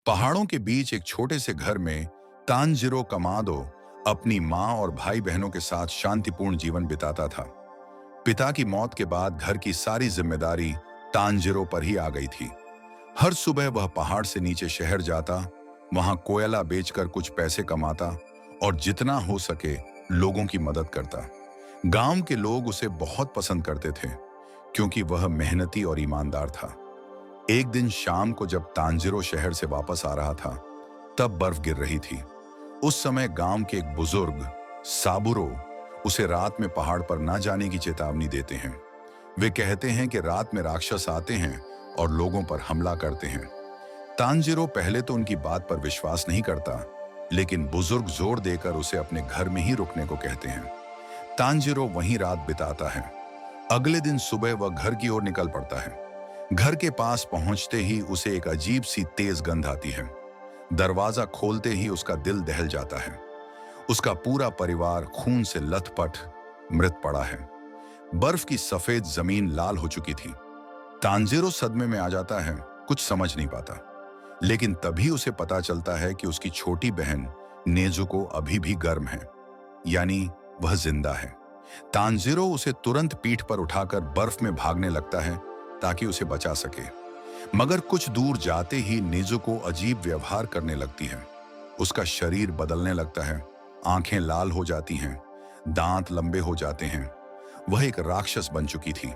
पहाड़ों के बीच एक छोटे से घर में तानजिरो कमादो अपनी माँ और भाई बहनों के साथ शांतिपूर्ण जीवन बिताता था। पिता की मौत के बाद घर की सारी जिम्मेदारी तानजिरो पर ही आ गई थी। हर सुबह वह पहाड़ से नीचे शहर जाता, वहां कोयला बेचकर कुछ पैसे कमाता और जितना हो सके लोगों की मदद करता। गांव के लोग उसे बहुत पसंद करते थे क्योंकि वह मेहनती और ईमानदार था। एक दिन शाम को जब तांजिरो शहर से वापस आ रहा था, तब बर्फ गिर रही थी। उस समय गांव के एक बुजुर्ग साबुरो उसे रात में पहाड़ पर ना जाने की चेतावनी देते हैं। वे कहते हैं कि रात में राक्षस आते हैं और लोगों पर हमला करते हैं। तांजिरो पहले तो उनकी बात पर विश्वास नहीं करता, लेकिन बुजुर्ग जोर देकर उसे अपने घर में ही रुकने को कहते हैं। तांजिरो वहीं रात बिताता है। अगले दिन सुबह वह घर की ओर निकल पड़ता है। घर के पास पहुंचते ही उसे एक अजीब सी तेज गंध आती है। दरवाजा खोलते ही उसका दिल दहल जाता है। उसका पूरा परिवार खून से लथपथ मृत पड़ा है। बर्फ की सफेद जमीन लाल हो चुकी थी। तांजिरो सदमे में आ जाता है, कुछ समझ नहीं पाता। लेकिन तभी उसे पता चलता है कि उसकी छोटी बहन नेजुको अभी भी गर्म है, यानी वह जिंदा है। तांजिरो उसे तुरंत पीठ पर उठाकर बर्फ में भागने लगता है ताकि उसे बचा सके। मगर कुछ दूर जाते ही नेजुको अजीब व्यवहार करने लगती है। उसका शरीर बदलने लगता है, आंखें लाल हो जाती हैं, दांत लंबे हो जाते हैं। वह एक राक्षस बन चुकी थी।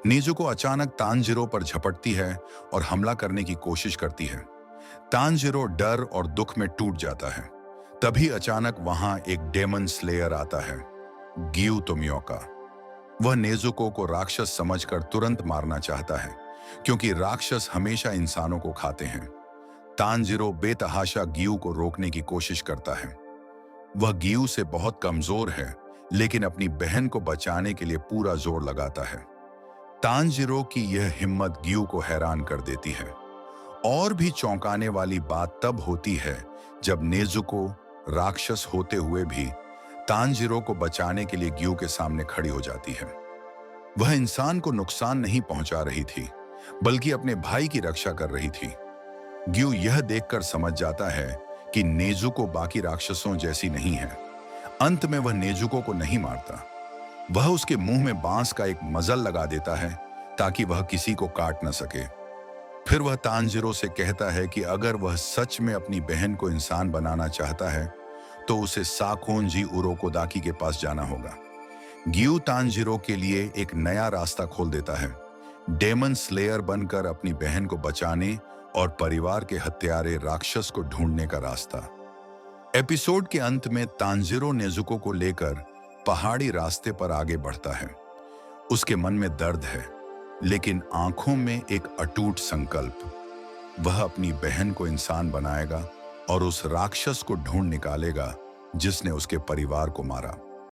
नेजुको अचानक तांजिरो पर झपटती है और हमला करने की कोशिश करती है। तांजिरो डर और दुख में टूट जाता है। तभी अचानक वहां एक डेमन स्लेयर आता है, गियुतोमियोका। वह नेजुको को राक्षस समझकर तुरंत मारना चाहता है, क्योंकि राक्षस हमेशा इंसानों को खाते हैं। तांजिरो बेतहाशा गियु को रोकने की कोशिश करता है। वह गियु से बहुत कमजोर है, लेकिन अपनी बहन को बचाने के लिए पूरा जोर लगाता है। तांजिरो की यह हिम्मत गियु को हैरान कर देती है। और भी चौंकाने वाली बात तब होती है जब नेजुको राक्षस होते हुए भी तांजिरो को बचाने के लिए गियु के सामने खड़ी हो जाती है। वह इंसान को नुकसान नहीं पहुंचा रही थी, बल्कि अपने भाई की रक्षा कर रही थी। गियु यह देखकर समझ जाता है कि नेजुको बाकी राक्षसों जैसी नहीं है। अंत में वह नेजुको को नहीं मारता। वह उसके मुंह में बांस का एक मजल लगा देता है ताकि वह किसी को काट न सके। फिर वह तांजिरो से कहता है कि अगर वह सच में अपनी बहन को इंसान बनाना चाहता है तो उसे साकोंजी उरोकोदाकी के पास जाना होगा। गियु तांजिरो के लिए एक नया रास्ता खोल देता है, डेमन स्लेयर बनकर अपनी बहन को बचाने और परिवार के हत्यारे राक्षस को ढूंढने का रास्ता। एपिसोड के अंत में तांजिरो नेजुको को लेकर पहाड़ी रास्ते पर आगे बढ़ता है। उसके मन में दर्द है, लेकिन आंखों में एक अटूट संकल्प। वह अपनी बहन को इंसान बनाएगा और उस राक्षस को ढूंढ निकालेगा जिसने उसके परिवार को मारा।